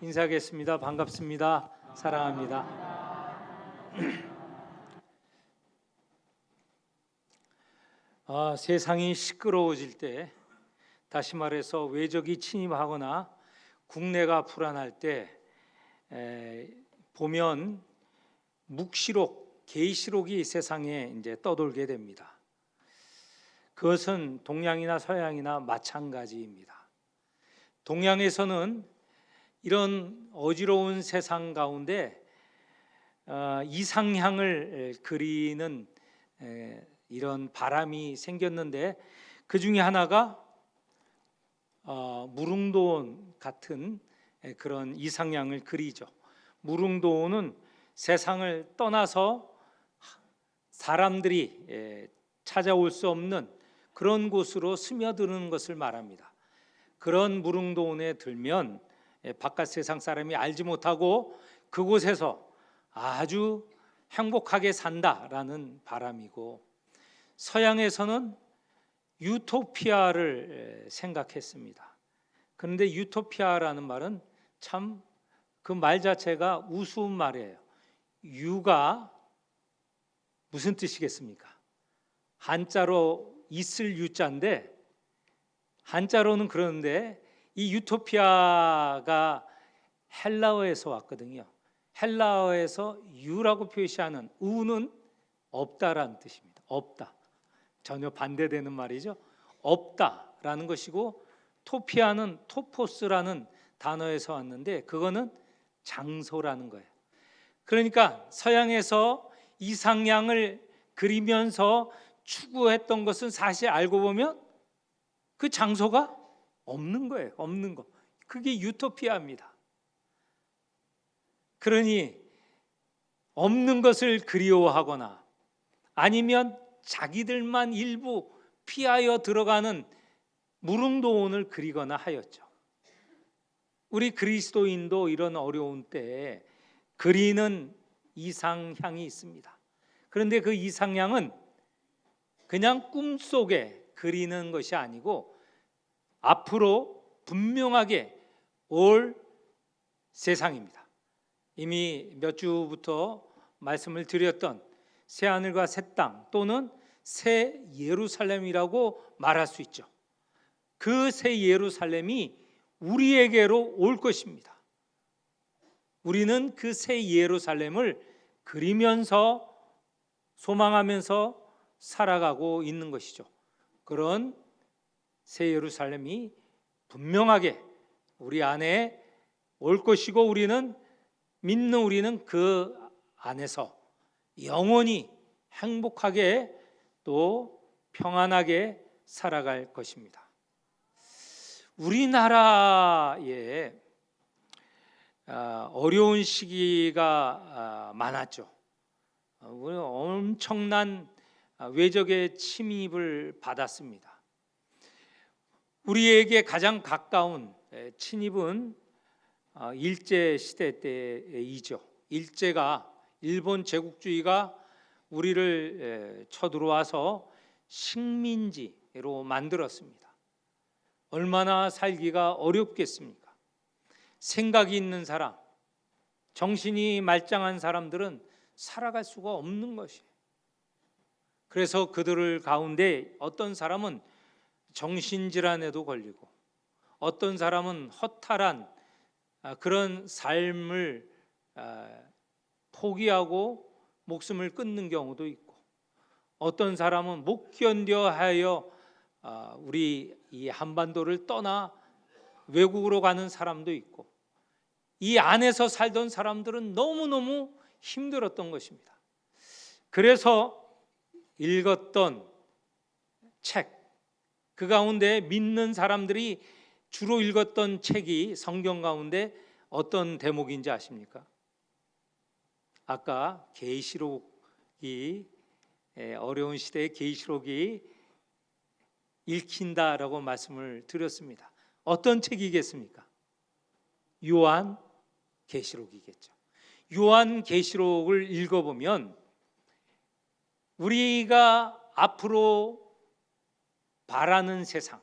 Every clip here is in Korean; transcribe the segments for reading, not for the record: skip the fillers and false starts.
인사하겠습니다. 반갑습니다. 사랑합니다. 세상이 시끄러워질 때, 다시 말해서 외적이 침입하거나 국내가 불안할 때 보면 묵시록, 계시록이 세상에 이제 떠돌게 됩니다. 그것은 동양이나 서양이나 마찬가지입니다. 동양에서는 이런 어지러운 세상 가운데 이상향을 그리는 이런 바람이 생겼는데, 그 중에 하나가 무릉도원 같은 그런 이상향을 그리죠. 무릉도원은 세상을 떠나서 사람들이 찾아올 수 없는 그런 곳으로 스며드는 것을 말합니다. 그런 무릉도원에 들면 바깥 세상 사람이 알지 못하고 그곳에서 아주 행복하게 산다라는 바람이고, 서양에서는 유토피아를 생각했습니다. 그런데 유토피아라는 말은 참 그 말 자체가 우스운 말이에요. 유가 무슨 뜻이겠습니까? 한자로 있을 유자인데, 한자로는 그러는데 이 유토피아가 헬라어에서 왔거든요. 헬라어에서 유라고 표시하는 우는 없다라는 뜻입니다. 없다. 전혀 반대되는 말이죠. 없다라는 것이고, 토피아는 토포스라는 단어에서 왔는데 그거는 장소라는 거예요. 그러니까 서양에서 이상향을 그리면서 추구했던 것은 사실 알고 보면 그 장소가 없는 거예요. 없는 거. 그게 유토피아입니다. 그러니 없는 것을 그리워하거나 아니면 자기들만 일부 피하여 들어가는 무릉도원을 그리거나 하였죠. 우리 그리스도인도 이런 어려운 때에 그리는 이상향이 있습니다. 그런데 그 이상향은 그냥 꿈속에 그리는 것이 아니고 앞으로 분명하게 올 세상입니다. 이미 몇 주부터 말씀을 드렸던 새하늘과 새 땅 또는 새 예루살렘이라고 말할 수 있죠. 그 새 예루살렘이 우리에게로 올 것입니다. 우리는 그 새 예루살렘을 그리면서 소망하면서 살아가고 있는 것이죠. 그런 새 예루살렘이 분명하게 우리 안에 올 것이고, 우리는 믿는 우리는 그 안에서 영원히 행복하게 또 평안하게 살아갈 것입니다. 우리나라에 어려운 시기가 많았죠. 엄청난 외적의 침입을 받았습니다. 우리에게 가장 가까운 침입은 일제 시대 때이죠. 일제가, 일본 제국주의가 우리를 쳐들어와서 식민지로 만들었습니다. 얼마나 살기가 어렵겠습니까? 생각이 있는 사람, 정신이 말짱한 사람들은 살아갈 수가 없는 것이에요. 그래서 그들 가운데 어떤 사람은 정신질환에도 걸리고, 어떤 사람은 허탈한 그런 삶을 포기하고 목숨을 끊는 경우도 있고, 어떤 사람은 못 견뎌 하여 우리 이 한반도를 떠나 외국으로 가는 사람도 있고, 이 안에서 살던 사람들은 너무너무 힘들었던 것입니다. 그래서 읽었던 책, 그 가운데 믿는 사람들이 주로 읽었던 책이 성경 가운데 어떤 대목인지 아십니까? 아까 계시록이, 어려운 시대에 계시록이 읽힌다라고 말씀을 드렸습니다. 어떤 책이겠습니까? 요한 계시록이겠죠. 요한 계시록을 읽어보면 우리가 앞으로 바라는 세상,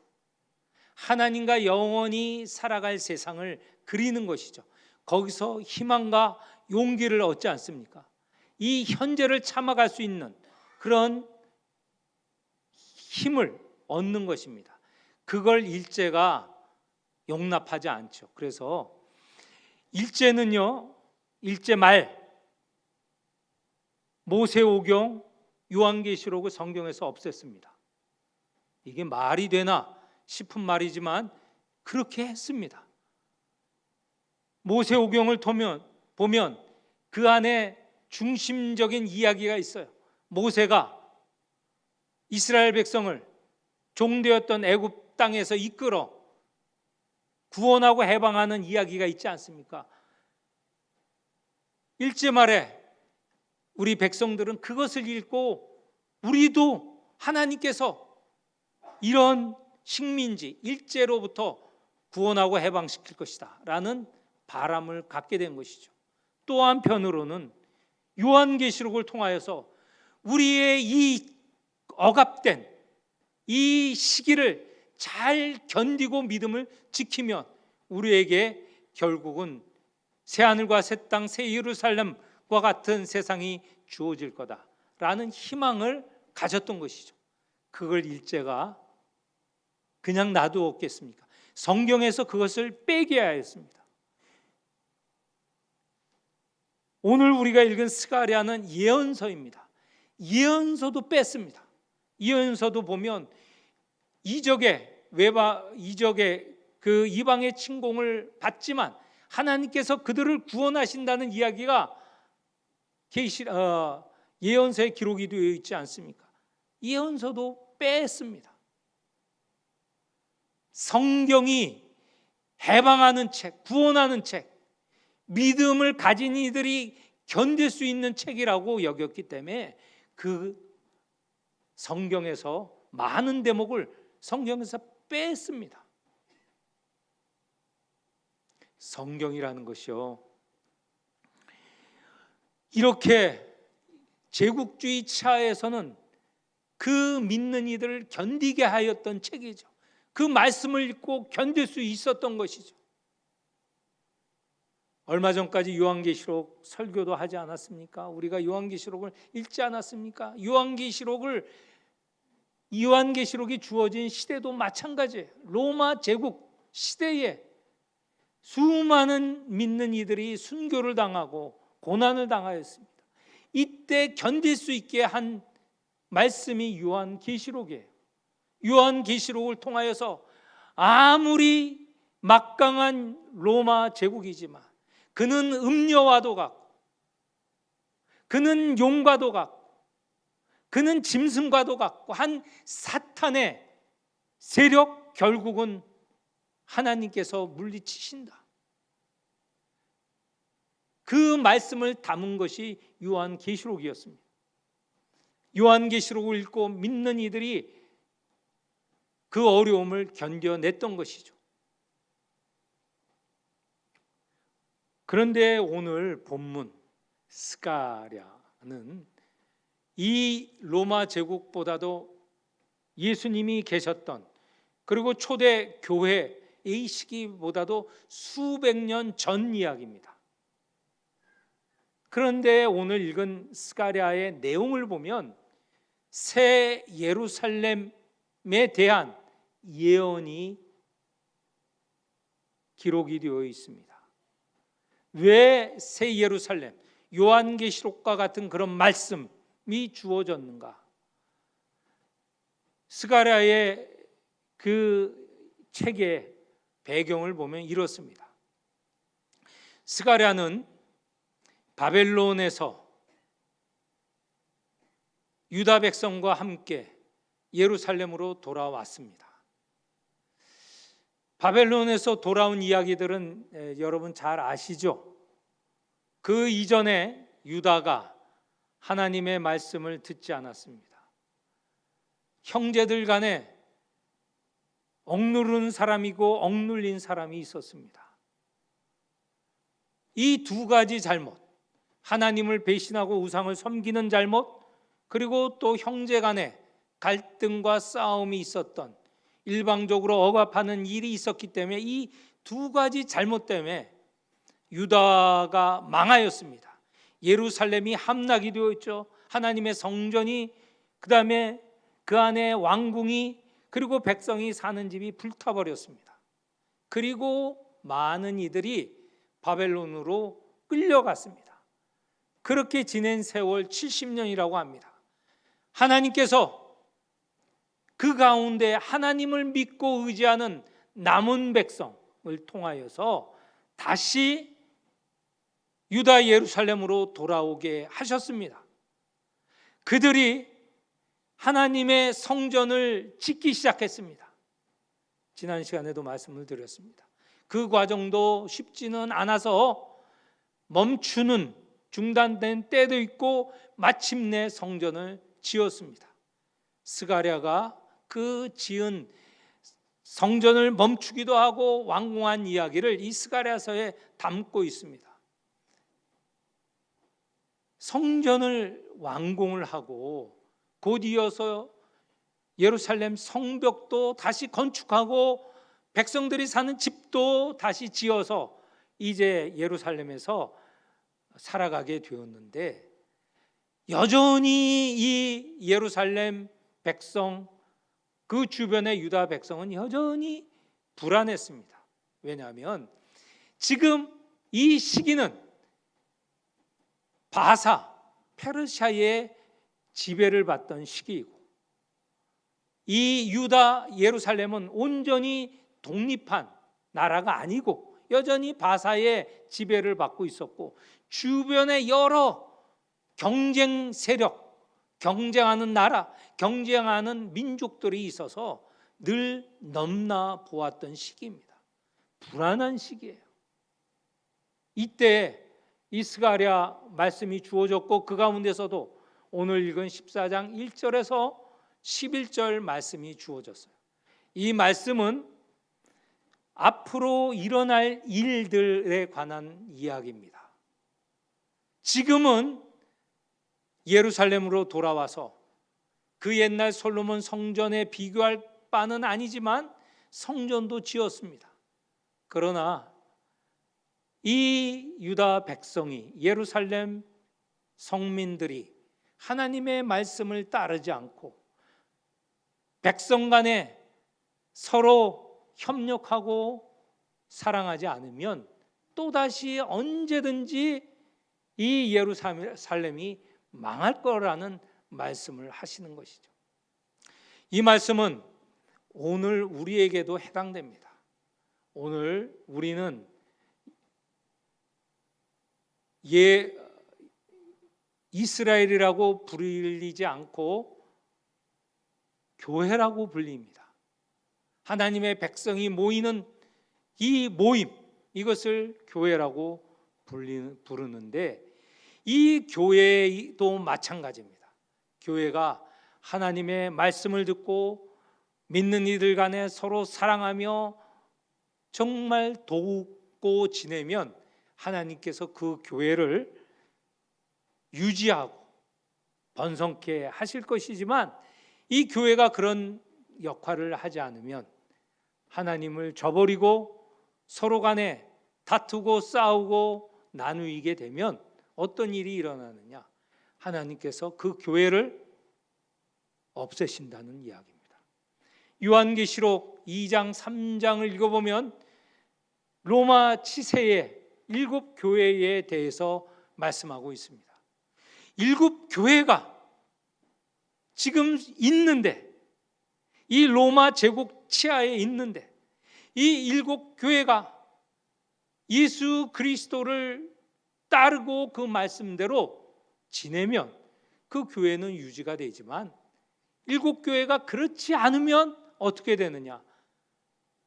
하나님과 영원히 살아갈 세상을 그리는 것이죠. 거기서 희망과 용기를 얻지 않습니까? 이 현재를 참아갈 수 있는 그런 힘을 얻는 것입니다. 그걸 일제가 용납하지 않죠. 그래서 일제는요, 일제 말 모세오경, 요한계시록을 성경에서 없앴습니다. 이게 말이 되나 싶은 말이지만 그렇게 했습니다. 모세오경을 보면 그 안에 중심적인 이야기가 있어요. 모세가 이스라엘 백성을 종되었던 애굽 땅에서 이끌어 구원하고 해방하는 이야기가 있지 않습니까? 일제 말에 우리 백성들은 그것을 읽고 우리도 하나님께서 이런 식민지 일제로부터 구원하고 해방시킬 것이다 라는 바람을 갖게 된 것이죠. 또 한편으로는 요한계시록을 통하여서 우리의 이 억압된 이 시기를 잘 견디고 믿음을 지키면 우리에게 결국은 새하늘과 새 땅, 새 예루살렘과 같은 세상이 주어질 거다라는 희망을 가졌던 것이죠. 그걸 일제가 그냥 놔두었겠습니까? 성경에서 그것을 빼게 하였습니다. 오늘 우리가 읽은 스가랴는 예언서입니다. 예언서도 뺐습니다. 예언서도 보면 이적의 그 이방의 침공을 받지만 하나님께서 그들을 구원하신다는 이야기가 예언서에 기록이 되어 있지 않습니까? 예언서도 뺐습니다. 성경이 해방하는 책, 구원하는 책, 믿음을 가진 이들이 견딜 수 있는 책이라고 여겼기 때문에 그 성경에서 많은 대목을 성경에서 뺐습니다. 성경이라는 것이요, 이렇게 제국주의 차에서는 그 믿는 이들을 견디게 하였던 책이죠. 그 말씀을 읽고 견딜 수 있었던 것이죠. 얼마 전까지 요한계시록 설교도 하지 않았습니까? 우리가 요한계시록을 읽지 않았습니까? 요한계시록이 주어진 시대도 마찬가지예요. 로마 제국 시대에 수많은 믿는 이들이 순교를 당하고 고난을 당하였습니다. 이때 견딜 수 있게 한 말씀이 요한계시록이에요. 요한계시록을 통하여서 아무리 막강한 로마 제국이지만 그는 음녀와도 같고 그는 용과도 같고 그는 짐승과도 같고 한 사탄의 세력, 결국은 하나님께서 물리치신다. 그 말씀을 담은 것이 요한계시록이었습니다. 요한계시록을 읽고 믿는 이들이 그 어려움을 견뎌냈던 것이죠. 그런데 오늘 본문 스가랴는 이 로마 제국보다도 예수님이 계셨던, 그리고 초대 교회의 시기보다도 수백 년 전 이야기입니다. 그런데 오늘 읽은 스가랴의 내용을 보면 새 예루살렘에 대한 예언이 기록이 되어 있습니다. 왜 새 예루살렘, 요한계시록과 같은 그런 말씀이 주어졌는가? 스가랴의 그 책의 배경을 보면 이렇습니다. 스가랴는 바벨론에서 유다 백성과 함께 예루살렘으로 돌아왔습니다. 바벨론에서 돌아온 이야기들은 여러분 잘 아시죠? 그 이전에 유다가 하나님의 말씀을 듣지 않았습니다. 형제들 간에 억누르는 사람이고 억눌린 사람이 있었습니다. 이 두 가지 잘못, 하나님을 배신하고 우상을 섬기는 잘못, 그리고 또 형제 간에 갈등과 싸움이 있었던, 일방적으로 억압하는 일이 있었기 때문에 이 두 가지 잘못 때문에 유다가 망하였습니다. 예루살렘이 함락이 되었죠. 하나님의 성전이, 그 다음에 그 안에 왕궁이, 그리고 백성이 사는 집이 불타버렸습니다. 그리고 많은 이들이 바벨론으로 끌려갔습니다. 그렇게 지낸 세월 70년이라고 합니다. 하나님께서 그 가운데 하나님을 믿고 의지하는 남은 백성을 통하여서 다시 유다 예루살렘으로 돌아오게 하셨습니다. 그들이 하나님의 성전을 짓기 시작했습니다. 지난 시간에도 말씀을 드렸습니다. 그 과정도 쉽지는 않아서 멈추는, 중단된 때도 있고 마침내 성전을 지었습니다. 스가랴가 그 지은 성전을 멈추기도 하고 완공한 이야기를 이 스가랴서에 담고 있습니다. 성전을 완공을 하고 곧 이어서 예루살렘 성벽도 다시 건축하고 백성들이 사는 집도 다시 지어서 이제 예루살렘에서 살아가게 되었는데, 여전히 이 예루살렘 백성, 그 주변의 유다 백성은 여전히 불안했습니다. 왜냐하면 지금 이 시기는 바사, 페르시아의 지배를 받던 시기이고, 이 유다 예루살렘은 온전히 독립한 나라가 아니고 여전히 바사의 지배를 받고 있었고, 주변에 여러 경쟁 세력, 경쟁하는 나라, 경쟁하는 민족들이 있어서 늘 넘나 보았던 시기입니다. 불안한 시기예요. 이때 이 스가랴 말씀이 주어졌고, 그 가운데서도 오늘 읽은 14장 1절에서 11절 말씀이 주어졌어요. 이 말씀은 앞으로 일어날 일들에 관한 이야기입니다. 지금은 예루살렘으로 돌아와서 그 옛날 솔로몬 성전에 비교할 바는 아니지만 성전도 지었습니다. 그러나 이 유다 백성이, 예루살렘 성민들이 하나님의 말씀을 따르지 않고 백성 간에 서로 협력하고 사랑하지 않으면 또다시 언제든지 이 예루살렘이 망할 거라는 말씀을 하시는 것이죠. 이 말씀은 오늘 우리에게도 해당됩니다. 오늘 우리는 이스라엘이라고 불리지 않고 교회라고 불립니다. 하나님의 백성이 모이는 이 모임, 이것을 교회라고 부르는데, 이 교회도 마찬가지입니다. 교회가 하나님의 말씀을 듣고 믿는 이들 간에 서로 사랑하며 정말 돕고 지내면 하나님께서 그 교회를 유지하고 번성케 하실 것이지만, 이 교회가 그런 역할을 하지 않으면, 하나님을 저버리고 서로 간에 다투고 싸우고 나누게 되면 어떤 일이 일어나느냐? 하나님께서 그 교회를 없애신다는 이야기입니다. 요한계시록 2장 3장을 읽어보면 로마 치세의 7 교회에 대해서 말씀하고 있습니다. 7 교회가 지금 있는데, 이 로마 제국 치하에 있는데, 이 7 교회가 예수 그리스도를 따르고 그 말씀대로 지내면 그 교회는 유지가 되지만, 7 교회가 그렇지 않으면 어떻게 되느냐?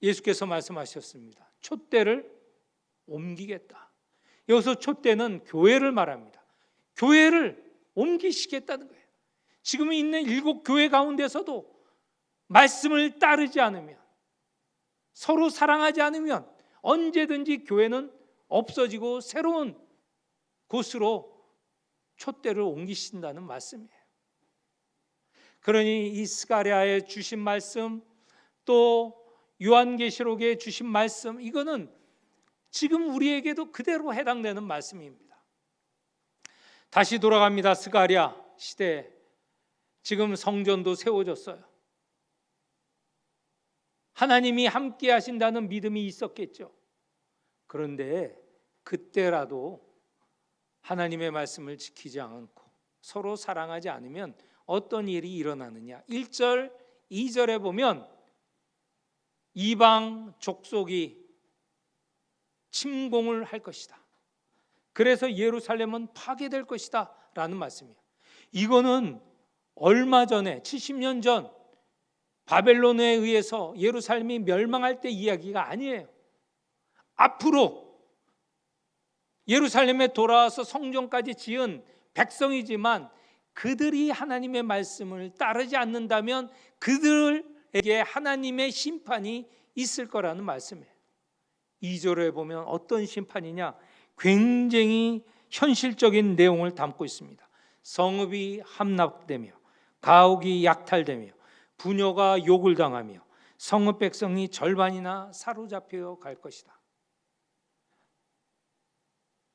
예수께서 말씀하셨습니다. 촛대를 옮기겠다. 여기서 촛대는 교회를 말합니다. 교회를 옮기시겠다는 거예요. 지금 있는 7 교회 가운데서도 말씀을 따르지 않으면, 서로 사랑하지 않으면 언제든지 교회는 없어지고 새로운 곳으로 촛대를 옮기신다는 말씀이에요. 그러니 이 스가랴에 주신 말씀, 또 요한계시록에 주신 말씀, 이거는 지금 우리에게도 그대로 해당되는 말씀입니다. 다시 돌아갑니다. 스가랴 시대에 지금 성전도 세워졌어요. 하나님이 함께 하신다는 믿음이 있었겠죠. 그런데 그때라도 하나님의 말씀을 지키지 않고 서로 사랑하지 않으면 어떤 일이 일어나느냐. 1절, 2절에 보면 이방 족속이 침공을 할 것이다. 그래서 예루살렘은 파괴될 것이다 라는 말씀이에요. 이거는 얼마 전에 70년 전 바벨론에 의해서 예루살렘이 멸망할 때 이야기가 아니에요. 앞으로 예루살렘에 돌아와서 성전까지 지은 백성이지만 그들이 하나님의 말씀을 따르지 않는다면 그들에게 하나님의 심판이 있을 거라는 말씀이에요. 2절에 보면 어떤 심판이냐, 굉장히 현실적인 내용을 담고 있습니다. 성읍이 함락되며 가옥이 약탈되며 부녀가 욕을 당하며 성읍 백성이 절반이나 사로잡혀 갈 것이다.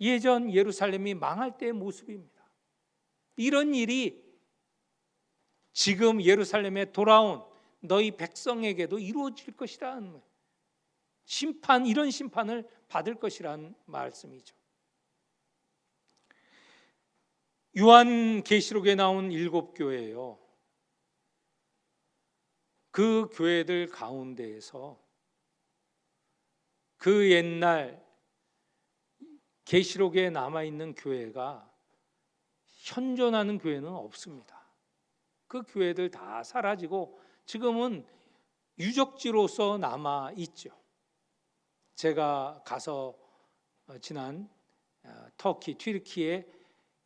예전 예루살렘이 망할 때의 모습입니다. 이런 일이 지금 예루살렘에 돌아온 너희 백성에게도 이루어질 것이다. 심판, 이런 심판을 받을 것이라는 말씀이죠. 요한계시록에 나온 7교회예요. 그 교회들 가운데에서 그 옛날 계시록에 남아있는 교회가 현존하는 교회는 없습니다. 그 교회들 다 사라지고 지금은 유적지로서 남아있죠. 제가 가서 지난 터키, 튀르키에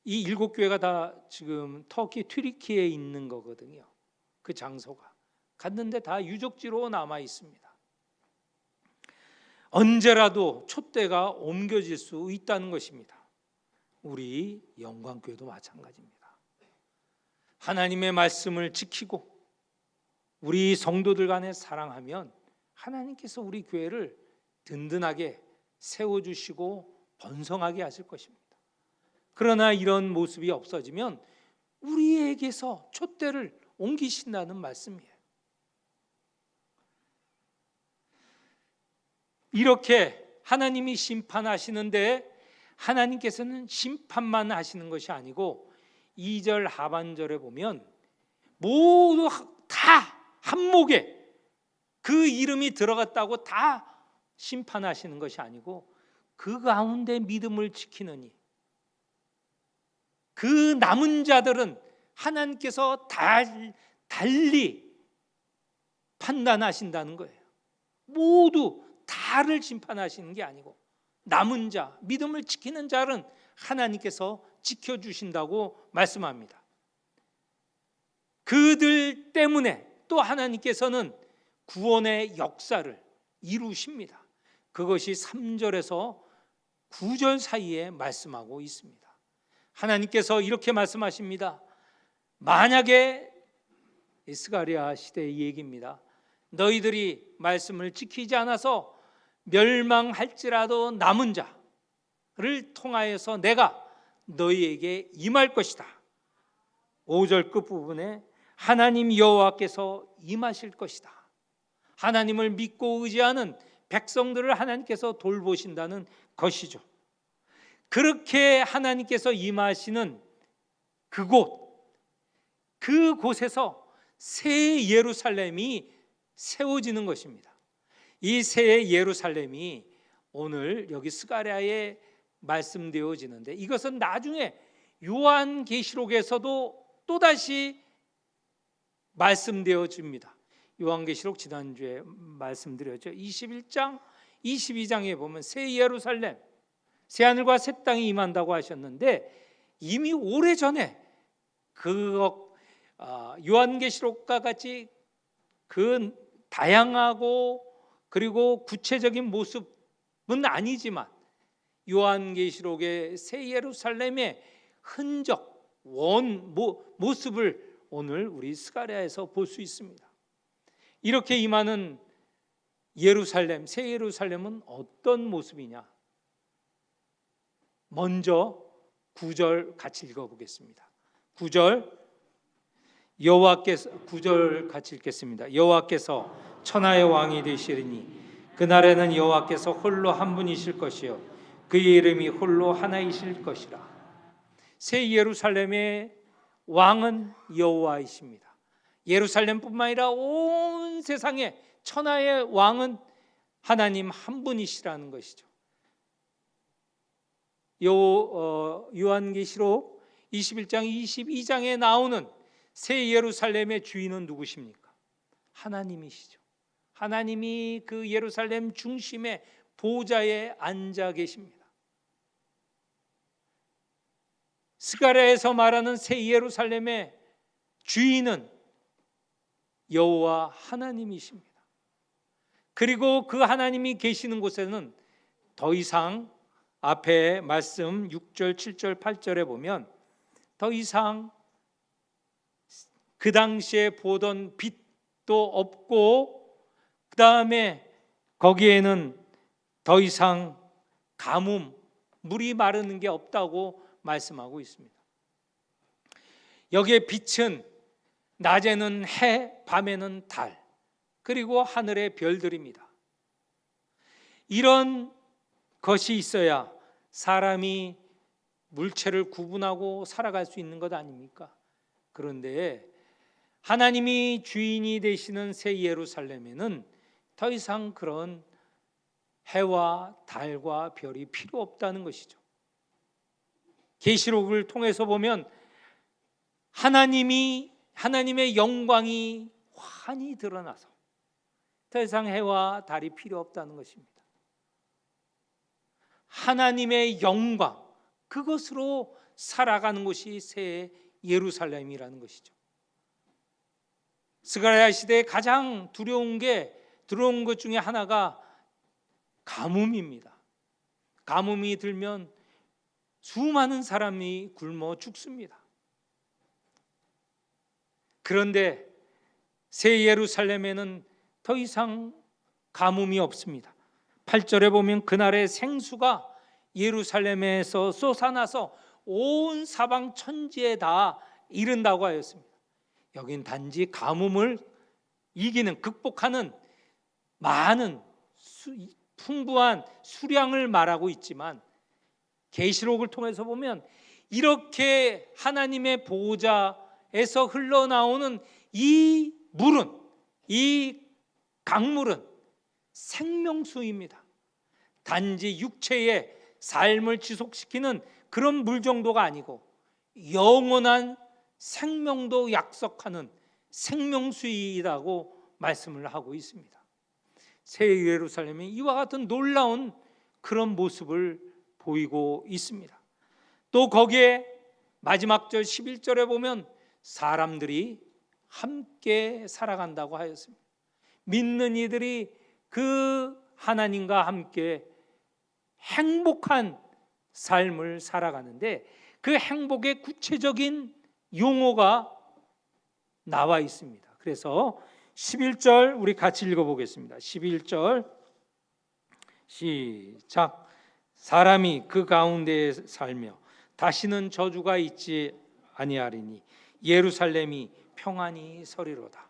이 7교회가 다 지금 터키, 튀르키에 있는 거거든요. 그 장소가. 갔는데 다 유적지로 남아 있습니다. 언제라도 촛대가 옮겨질 수 있다는 것입니다. 우리 영광교회도 마찬가지입니다. 하나님의 말씀을 지키고 우리 성도들 간에 사랑하면 하나님께서 우리 교회를 든든하게 세워주시고 번성하게 하실 것입니다. 그러나 이런 모습이 없어지면 우리에게서 촛대를 옮기신다는 말씀이에요. 이렇게 하나님이 심판하시는데 하나님께서는 심판만 하시는 것이 아니고 2절 하반절에 보면 모두 다 한목에 그 이름이 들어갔다고 다 심판하시는 것이 아니고 그 가운데 믿음을 지키느니 그 남은 자들은 하나님께서 달리 판단하신다는 거예요. 모두 다를 심판하시는 게 아니고 남은 자, 믿음을 지키는 자는 하나님께서 지켜주신다고 말씀합니다. 그들 때문에 또 하나님께서는 구원의 역사를 이루십니다. 그것이 3절에서 9절 사이에 말씀하고 있습니다. 하나님께서 이렇게 말씀하십니다. 만약에 스가랴 시대의 얘기입니다. 너희들이 말씀을 지키지 않아서 멸망할지라도 남은 자를 통하여서 내가 너희에게 임할 것이다. 5절 끝부분에 하나님 여호와께서 임하실 것이다. 하나님을 믿고 의지하는 백성들을 하나님께서 돌보신다는 것이죠. 그렇게 하나님께서 임하시는 그곳에서 새 예루살렘이 세워지는 것입니다. 이 새 예루살렘이 오늘 여기 스가랴에 말씀되어지는데 이것은 나중에 요한계시록에서도 또다시 말씀되어집니다. 요한계시록 지난주에 말씀드렸죠. 21장, 22장에 보면 새 예루살렘, 새 하늘과 새 땅이 임한다고 하셨는데 이미 오래전에 요한계시록과 같이 그 다양하고 그리고 구체적인 모습은 아니지만 요한계시록의 새 예루살렘의 흔적, 모습을 오늘 우리 스가랴에서 볼 수 있습니다. 이렇게 임하는 예루살렘, 새 예루살렘은 어떤 모습이냐? 먼저 9절 같이 읽어보겠습니다. 9절 여호와께서 9절 같이 읽겠습니다. 여호와께서 천하의 왕이 되시리니 그날에는 여호와께서 홀로 한 분이실 것이요 그의 이름이 홀로 하나이실 것이라. 새 예루살렘의 왕은 여호와이십니다. 예루살렘뿐만 아니라 온 세상의 천하의 왕은 하나님 한 분이시라는 것이죠. 요한계시록 21장 22장에 나오는 새 예루살렘의 주인은 누구십니까? 하나님이시죠. 하나님이 그 예루살렘 중심의 보좌에 앉아 계십니다. 스가랴에서 말하는 새 예루살렘의 주인은 여호와 하나님이십니다. 그리고 그 하나님이 계시는 곳에는 더 이상 앞에 말씀 6절, 7절, 8절에 보면 더 이상 그 당시에 보던 빛도 없고 그 다음에 거기에는 더 이상 가뭄, 물이 마르는 게 없다고 말씀하고 있습니다. 여기에 빛은 낮에는 해, 밤에는 달, 그리고 하늘의 별들입니다. 이런 것이 있어야 사람이 물체를 구분하고 살아갈 수 있는 것 아닙니까? 그런데 하나님이 주인이 되시는 새 예루살렘에는 더 이상 그런 해와 달과 별이 필요 없다는 것이죠. 계시록을 통해서 보면 하나님의 영광이 환히 드러나서 더 이상 해와 달이 필요 없다는 것입니다. 하나님의 영광, 그것으로 살아가는 것이 새 예루살렘이라는 것이죠. 스가랴 시대에 가장 두려운 것 중에 하나가 가뭄입니다. 가뭄이 들면 수많은 사람이 굶어 죽습니다. 그런데 새 예루살렘에는 더 이상 가뭄이 없습니다. 8절에 보면 그날의 생수가 예루살렘에서 솟아나서 온 사방 천지에 다 이른다고 하였습니다. 여긴 단지 가뭄을 이기는, 극복하는 많은 풍부한 수량을 말하고 있지만 계시록을 통해서 보면 이렇게 하나님의 보호자에서 흘러나오는 이 물은, 이 강물은 생명수입니다. 단지 육체의 삶을 지속시키는 그런 물 정도가 아니고 영원한 생명도 약속하는 생명수이라고 말씀을 하고 있습니다. 새 예루살렘이 이와 같은 놀라운 그런 모습을 보이고 있습니다. 또 거기에 마지막 절 11절에 보면 사람들이 함께 살아간다고 하였습니다. 믿는 이들이 그 하나님과 함께 행복한 삶을 살아가는데 그 행복의 구체적인 용어가 나와 있습니다. 그래서 11절 우리 같이 읽어보겠습니다. 11절 시작. 사람이 그 가운데에 살며 다시는 저주가 있지 아니하리니 예루살렘이 평안히 서리로다.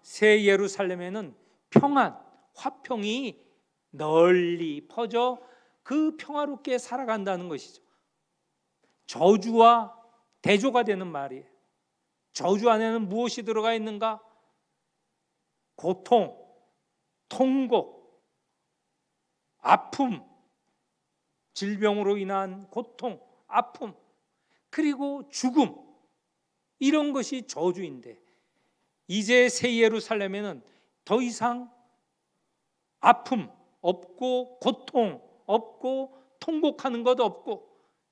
새 예루살렘에는 평안, 화평이 널리 퍼져 그 평화롭게 살아간다는 것이죠. 저주와 대조가 되는 말이에요. 저주 안에는 무엇이 들어가 있는가? 고통, 통곡, 아픔, 질병으로 인한 고통, 아픔, 그리고 죽음, 이런 것이 저주인데 이제 새 예루살렘에는 더 이상 아픔 없고 고통 없고 통곡하는 것 없고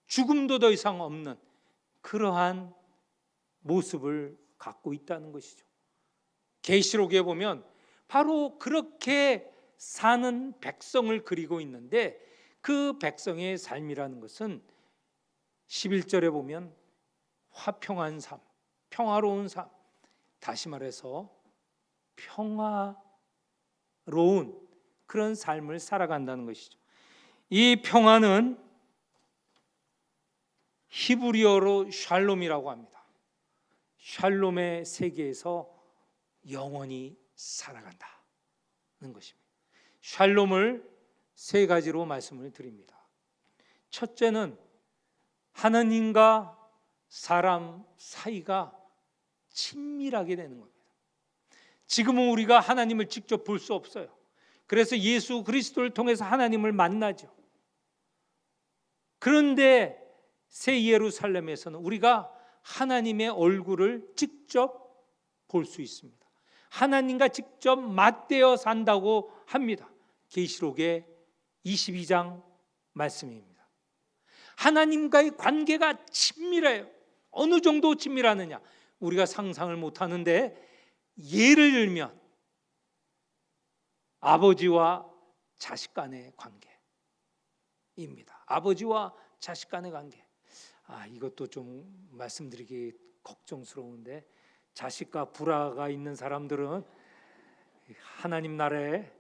죽음도 더 이상 없는 그러한 모습을 갖고 있다는 것이죠. 계시록에 보면 바로 그렇게 사는 백성을 그리고 있는데 그 백성의 삶이라는 것은 11절에 보면 화평한 삶, 평화로운 삶, 다시 말해서 평화로운 그런 삶을 살아간다는 것이죠. 이 평화는 히브리어로 샬롬이라고 합니다. 샬롬의 세계에서 영원히 살아간다는 것입니다. 샬롬을 세 가지로 말씀을 드립니다. 첫째는 하나님과 사람 사이가 친밀하게 되는 겁니다. 지금은 우리가 하나님을 직접 볼 수 없어요. 그래서 예수 그리스도를 통해서 하나님을 만나죠. 그런데 새 예루살렘에서는 우리가 하나님의 얼굴을 직접 볼 수 있습니다. 하나님과 직접 맞대어 산다고 합니다. 계시록의 22장 말씀입니다. 하나님과의 관계가 친밀해요. 어느 정도 친밀하느냐? 우리가 상상을 못하는데, 예를 들면 아버지와 자식 간의 관계입니다. 아버지와 자식 간의 관계. 이것도 좀 말씀드리기 걱정스러운데, 자식과 불화가 있는 사람들은 하나님 나라에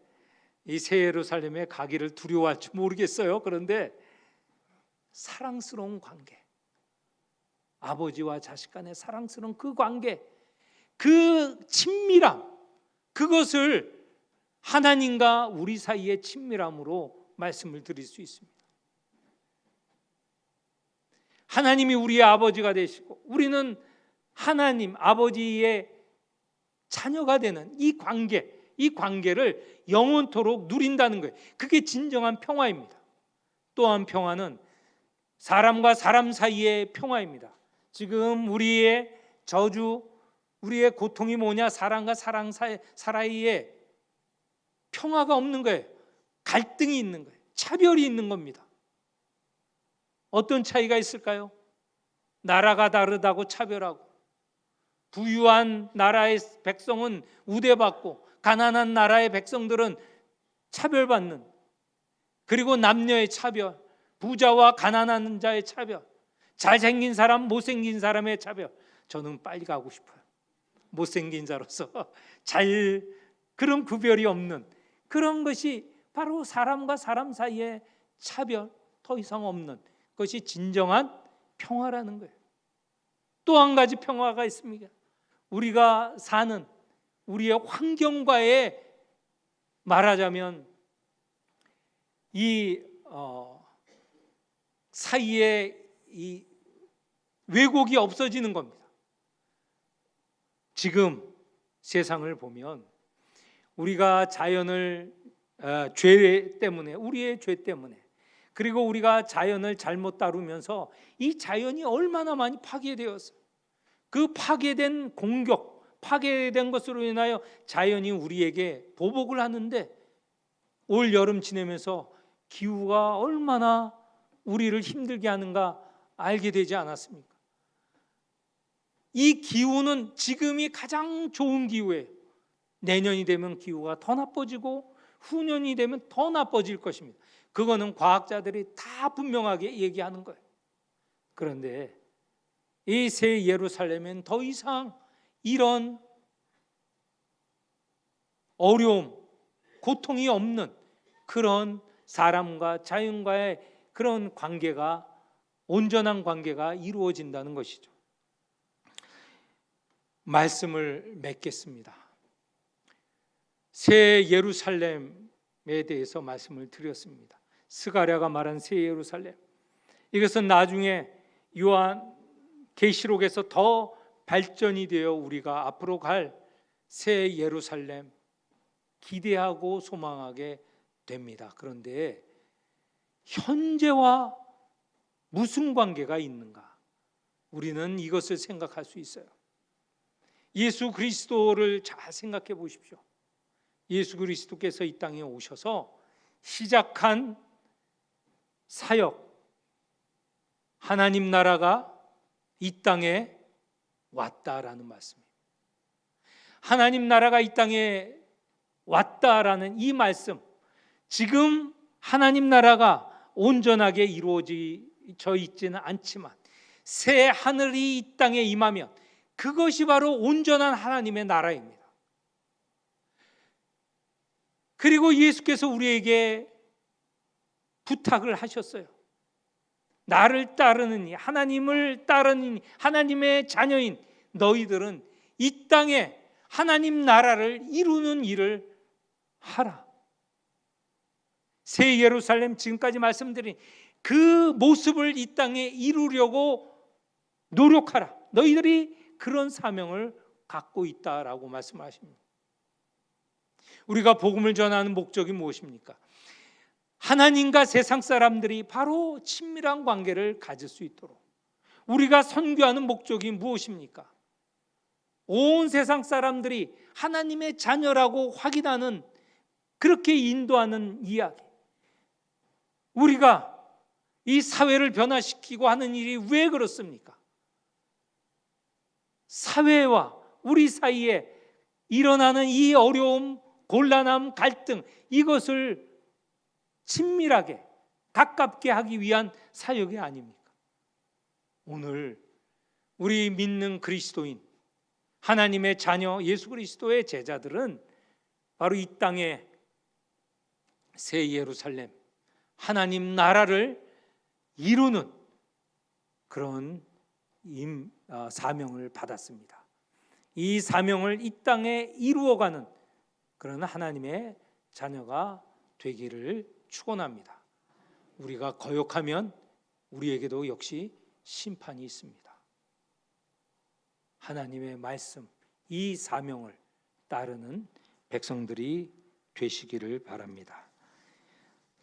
이 새 예루살렘에 가기를 두려워할지 모르겠어요. 그런데 사랑스러운 관계, 아버지와 자식 간의 사랑스러운 그 관계, 그 친밀함, 그것을 하나님과 우리 사이의 친밀함으로 말씀을 드릴 수 있습니다. 하나님이 우리의 아버지가 되시고 우리는 하나님 아버지의 자녀가 되는 이 관계를 영원토록 누린다는 거예요. 그게 진정한 평화입니다. 또한 평화는 사람과 사람 사이의 평화입니다. 지금 우리의 저주, 우리의 고통이 뭐냐? 사람과 사람 사이에 평화가 없는 거예요. 갈등이 있는 거예요. 차별이 있는 겁니다. 어떤 차이가 있을까요? 나라가 다르다고 차별하고, 부유한 나라의 백성은 우대받고 가난한 나라의 백성들은 차별받는, 그리고 남녀의 차별, 부자와 가난한 자의 차별, 잘생긴 사람, 못생긴 사람의 차별. 저는 빨리 가고 싶어요. 못생긴 자로서 그런 구별이 없는 그런 것이 바로 사람과 사람 사이의 차별, 더 이상 없는 것이 진정한 평화라는 거예요. 또 한 가지 평화가 있습니다. 우리가 사는 우리의 환경과의, 말하자면 이 사이에 이 왜곡이 없어지는 겁니다. 지금 세상을 보면 우리가 자연을 죄 때문에, 우리의 죄 때문에, 그리고 우리가 자연을 잘못 다루면서 이 자연이 얼마나 많이 파괴되었어요. 그 파괴된 공격, 파괴된 것으로 인하여 자연이 우리에게 보복을 하는데, 올 여름 지내면서 기후가 얼마나 우리를 힘들게 하는가 알게 되지 않았습니까? 이 기후는 지금이 가장 좋은 기후예요. 내년이 되면 기후가 더 나빠지고 후년이 되면 더 나빠질 것입니다. 그거는 과학자들이 다 분명하게 얘기하는 거예요. 그런데 이 새 예루살렘은 더 이상 이런 어려움, 고통이 없는 그런 사람과 자연과의 그런 관계가, 온전한 관계가 이루어진다는 것이죠. 말씀을 맺겠습니다. 새 예루살렘에 대해서 말씀을 드렸습니다. 스가랴가 말한 새 예루살렘, 이것은 나중에 요한 계시록에서 더 발전이 되어 우리가 앞으로 갈 새 예루살렘 기대하고 소망하게 됩니다. 그런데 현재와 무슨 관계가 있는가? 우리는 이것을 생각할 수 있어요. 예수 그리스도를 잘 생각해 보십시오. 예수 그리스도께서 이 땅에 오셔서 시작한 사역, 하나님 나라가 이 땅에 왔다라는 말씀이에요. 하나님 나라가 이 땅에 왔다라는 이 말씀, 지금 하나님 나라가 온전하게 이루어져 있지는 않지만 새 하늘이 이 땅에 임하면 그것이 바로 온전한 하나님의 나라입니다. 그리고 예수께서 우리에게 부탁을 하셨어요. 나를 따르느니, 하나님을 따르느니, 하나님의 자녀인 너희들은 이 땅에 하나님 나라를 이루는 일을 하라. 새 예루살렘, 지금까지 말씀드린 그 모습을 이 땅에 이루려고 노력하라. 너희들이 그런 사명을 갖고 있다라고 말씀하십니다. 우리가 복음을 전하는 목적이 무엇입니까? 하나님과 세상 사람들이 바로 친밀한 관계를 가질 수 있도록. 우리가 선교하는 목적이 무엇입니까? 온 세상 사람들이 하나님의 자녀라고 확인하는, 그렇게 인도하는 이야기. 우리가 이 사회를 변화시키고 하는 일이 왜 그렇습니까? 사회와 우리 사이에 일어나는 이 어려움, 곤란함, 갈등, 이것을 친밀하게 가깝게 하기 위한 사역이 아닙니까? 오늘 우리 믿는 그리스도인, 하나님의 자녀, 예수 그리스도의 제자들은 바로 이 땅에 새 예루살렘, 하나님 나라를 이루는 그런 사명을 받았습니다. 이 사명을 이 땅에 이루어가는 그런 하나님의 자녀가 되기를 축원합니다. 우리가 거역하면 우리에게도 역시 심판이 있습니다. 하나님의 말씀, 이 사명을 따르는 백성들이 되시기를 바랍니다.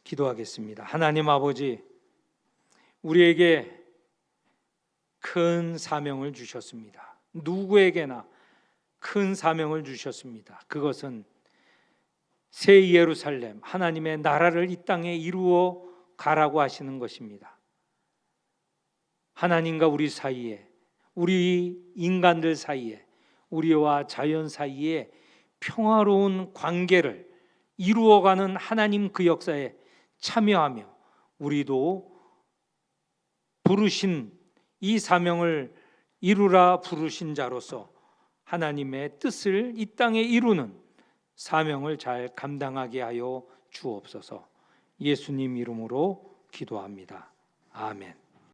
기도하겠습니다. 하나님 아버지, 우리에게 큰 사명을 주셨습니다. 누구에게나 큰 사명을 주셨습니다. 그것은 새 예루살렘, 하나님의 나라를 이 땅에 이루어 가라고 하시는 것입니다. 하나님과 우리 사이에, 우리 인간들 사이에, 우리와 자연 사이에 평화로운 관계를 이루어가는 하나님 그 역사에 참여하며 우리도 부르신 이 사명을 이루라 부르신 자로서 하나님의 뜻을 이 땅에 이루는 사명을 잘 감당하게 하여 주옵소서. 예수님 이름으로 기도합니다. 아멘.